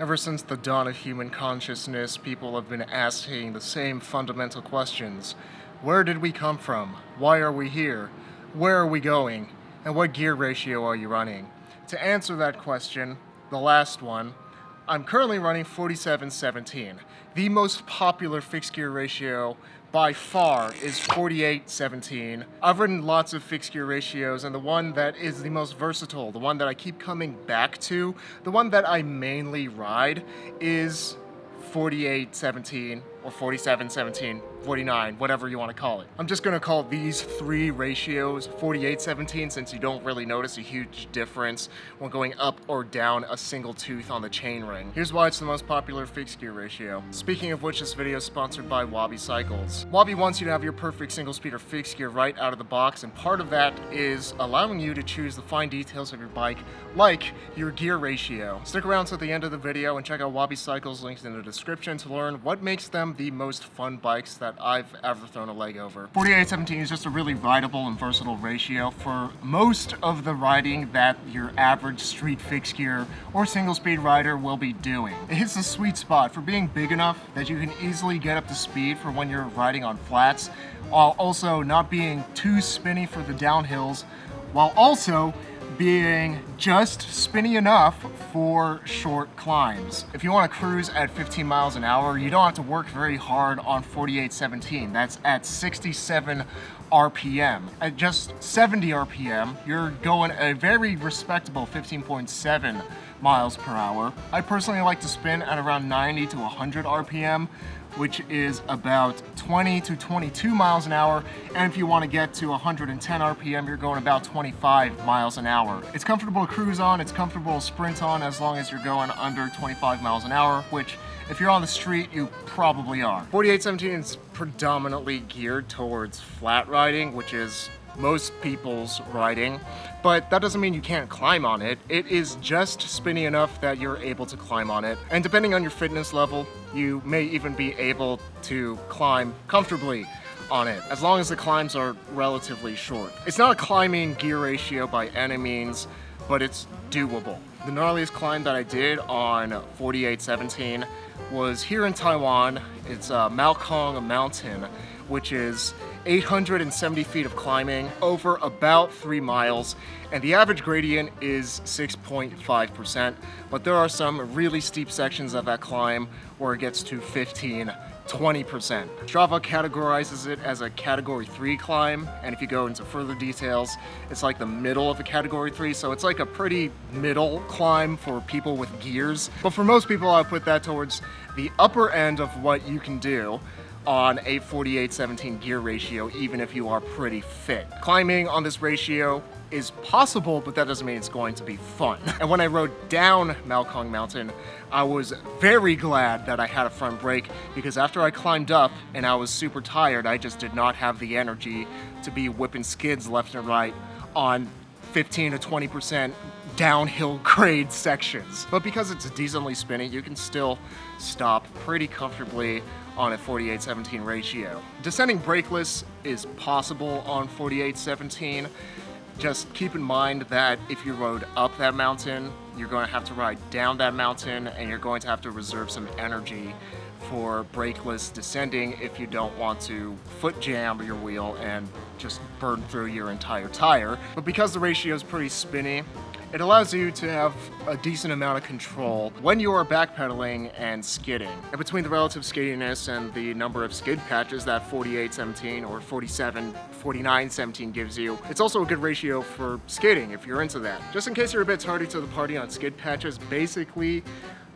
Ever since the dawn of human consciousness, people have been asking the same fundamental questions. Where did we come from? Why are we here? Where are we going? And what gear ratio are you running? To answer that question, the last one, I'm currently running 47-17. The most popular fixed gear ratio by far is 48-17. I've ridden lots of fixed gear ratios, and the one that is the most versatile, the one that I keep coming back to, the one that I mainly ride is 48-17 or 47-17, 49, whatever you want to call it. I'm just going to call these three ratios 48-17 since you don't really notice a huge difference when going up or down a single tooth on the chainring. Here's why it's the most popular fixed gear ratio. Speaking of which, this video is sponsored by Wabi Cycles. Wabi wants you to have your perfect single speed or fixed gear right out of the box, and part of that is allowing you to choose the fine details of your bike, like your gear ratio. Stick around till the end of the video and check out Wabi Cycles, links in the description, to learn what makes them the most fun bikes that I've ever thrown a leg over. 48-17 is just a really rideable and versatile ratio for most of the riding that your average street fixed gear or single speed rider will be doing. It hits the sweet spot for being big enough that you can easily get up to speed for when you're riding on flats, while also not being too spinny for the downhills, while also being just spinny enough for short climbs. If you want to cruise at 15 miles an hour, you don't have to work very hard on 48-17. That's at 67 RPM. At just 70 RPM, you're going a very respectable 15.7 miles per hour. I personally like to spin at around 90 to 100 RPM, which is about 20 to 22 miles an hour. And if you want to get to 110 RPM, you're going about 25 miles an hour. It's comfortable to cruise on, it's comfortable to sprint on as long as you're going under 25 miles an hour, which if you're on the street, you probably are. 48-17 is predominantly geared towards flat riding, which is most people's riding, but that doesn't mean you can't climb on it. It is just spinny enough that you're able to climb on it, and depending on your fitness level, you may even be able to climb comfortably on it, as long as the climbs are relatively short. It's not a climbing gear ratio by any means, but it's doable. The gnarliest climb that I did on 48-17 was here in Taiwan. It's Maokong mountain, which is 870 feet of climbing over about 3 miles, and the average gradient is 6.5%, but there are some really steep sections of that climb where it gets to 15-20%. Strava categorizes it as a category 3 climb, and if you go into further details, it's like the middle of a category 3, so it's like a pretty middle climb for people with gears. But for most people, I'll put that towards the upper end of what you can do on a 48-17 gear ratio, even if you are pretty fit. Climbing on this ratio is possible, but that doesn't mean it's going to be fun. And when I rode down Maokong Mountain, I was very glad that I had a front brake, because after I climbed up and I was super tired, I just did not have the energy to be whipping skids left and right on 15 to 20% downhill grade sections. But because it's decently spinny, you can still stop pretty comfortably on a 48-17 ratio. Descending brakeless is possible on 48-17. Just keep in mind that if you rode up that mountain, you're going to have to ride down that mountain, and you're going to have to reserve some energy for brakeless descending if you don't want to foot jam your wheel and just burn through your entire tire. But because the ratio is pretty spinny, it allows you to have a decent amount of control when you are backpedaling and skidding. And between the relative skiddiness and the number of skid patches that 48-17 or 47-49-17 gives you, it's also a good ratio for skidding if you're into that. Just in case you're a bit tardy to the party on skid patches, basically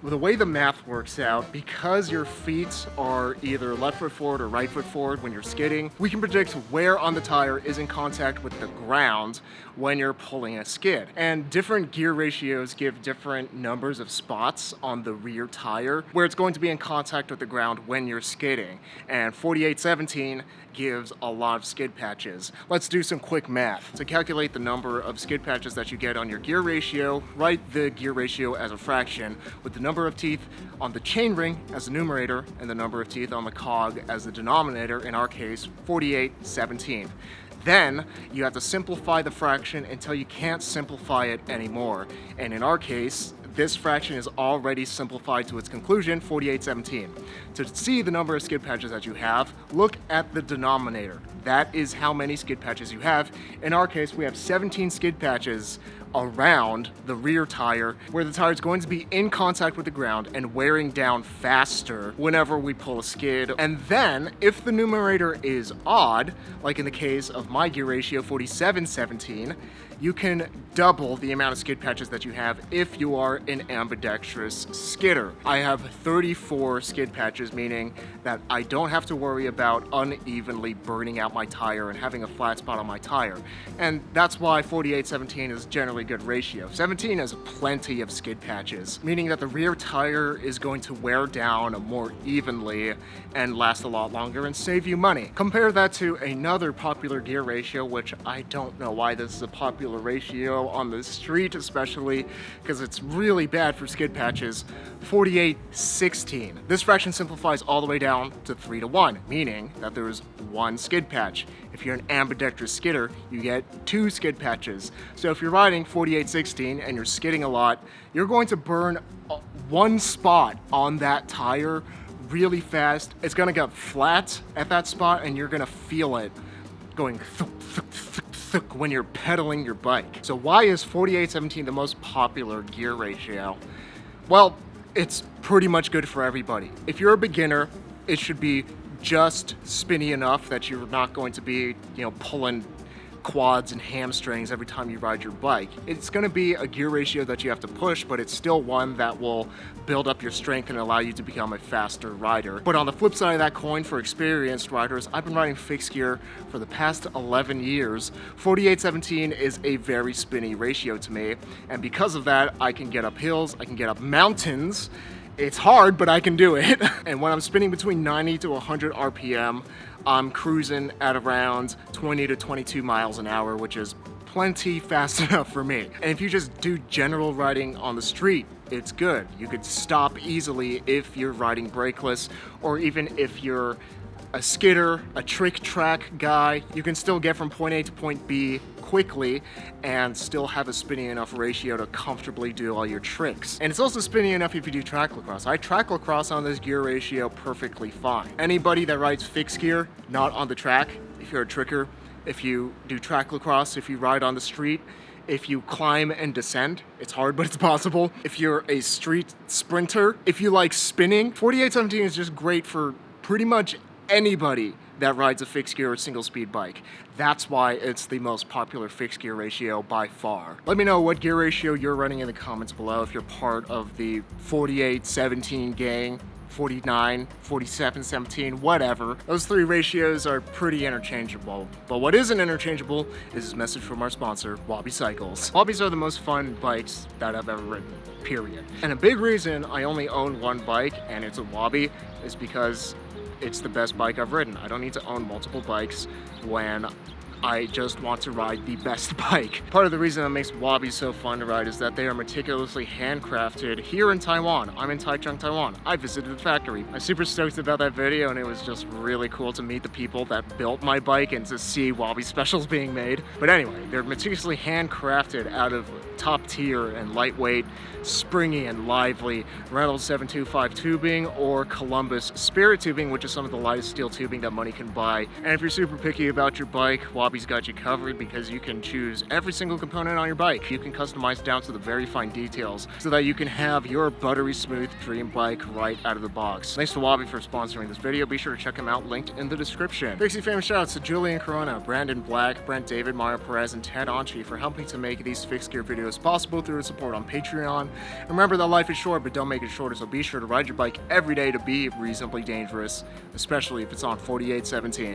the way the math works out, because your feet are either left foot forward or right foot forward when you're skidding, we can predict where on the tire is in contact with the ground when you're pulling a skid. And different gear ratios give different numbers of spots on the rear tire where it's going to be in contact with the ground when you're skidding. And 48-17 gives a lot of skid patches. Let's do some quick math. To calculate the number of skid patches that you get on your gear ratio, write the gear ratio as a fraction with the number of teeth on the chainring as the numerator and the number of teeth on the cog as the denominator, in our case 48-17. Then you have to simplify the fraction until you can't simplify it anymore. And in our case, this fraction is already simplified to its conclusion, 4817. To see the number of skid patches that you have, look at the denominator. That is how many skid patches you have. In our case, we have 17 skid patches around the rear tire, where the tire is going to be in contact with the ground and wearing down faster whenever we pull a skid. And then, if the numerator is odd, like in the case of my gear ratio 4717, you can double the amount of skid patches that you have if you are an ambidextrous skidder. I have 34 skid patches, meaning that I don't have to worry about unevenly burning out my tire and having a flat spot on my tire. And that's why 48-17 is generally a good ratio. 17 has plenty of skid patches, meaning that the rear tire is going to wear down more evenly and last a lot longer and save you money. Compare that to another popular gear ratio, which I don't know why this is a popular ratio on the street, especially because it's really bad for skid patches, 48-16. This fraction simplifies all the way down to 3-to-1, meaning that there's one skid patch. If you're an ambidextrous skidder, you get 2 skid patches. So if you're riding 48-16 and you're skidding a lot, you're going to burn one spot on that tire really fast. It's gonna get flat at that spot and you're gonna feel it going thuk, thuk, thuk, thuk when you're pedaling your bike. So why is 48-17 the most popular gear ratio? Well, it's pretty much good for everybody. If you're a beginner, it should be just spinny enough that you're not going to be, pulling quads and hamstrings every time you ride your bike. It's going to be a gear ratio that you have to push, but it's still one that will build up your strength and allow you to become a faster rider. But on the flip side of that coin, for experienced riders, I've been riding fixed gear for the past 11 years. 48-17 is a very spinny ratio to me, and because of that, I can get up hills, I can get up mountains. It's hard, but I can do it. And when I'm spinning between 90 to 100 RPM, I'm cruising at around 20 to 22 miles an hour, which is plenty fast enough for me. And if you just do general riding on the street, it's good. You could stop easily if you're riding brakeless, or even if you're a skidder, a trick track guy, you can still get from point A to point B quickly and still have a spinny enough ratio to comfortably do all your tricks. And it's also spinny enough if you do track lacrosse. I track lacrosse on this gear ratio perfectly fine. Anybody that rides fixed gear, not on the track, if you're a tricker, if you do track lacrosse, if you ride on the street, if you climb and descend, it's hard, but it's possible. If you're a street sprinter, if you like spinning, 48-17 is just great for pretty much anybody that rides a fixed gear or single speed bike. That's why it's the most popular fixed gear ratio by far. Let me know what gear ratio you're running in the comments below if you're part of the 48-17 gang, 49, 47, 17, whatever. Those 3 ratios are pretty interchangeable. But what isn't interchangeable is this message from our sponsor, Wabi Cycles. Wabis are the most fun bikes that I've ever ridden, period. And a big reason I only own one bike, and it's a Wabi, is because it's the best bike I've ridden. I don't need to own multiple bikes when I just want to ride the best bike. Part of the reason that makes Wabis so fun to ride is that they are meticulously handcrafted here in Taiwan. I'm in Taichung, Taiwan. I visited the factory. I'm super stoked about that video, and it was just really cool to meet the people that built my bike and to see Wabi specials being made. But anyway, they're meticulously handcrafted out of top tier and lightweight, springy and lively Reynolds 725 tubing or Columbus Spirit tubing, which is some of the lightest steel tubing that money can buy. And if you're super picky about your bike, Wabi's got you covered because you can choose every single component on your bike. You can customize down to the very fine details so that you can have your buttery smooth dream bike right out of the box. Thanks to Wabi for sponsoring this video. Be sure to check them out, linked in the description. Fixie famous shoutouts to Julian Corona, Brandon Black, Brent David, Mohr, Perez, and Ted Onchi for helping to make these fixed gear videos possible through support on Patreon. And remember that life is short, but don't make it shorter, so be sure to ride your bike every day to be reasonably dangerous, especially if it's on 48-17.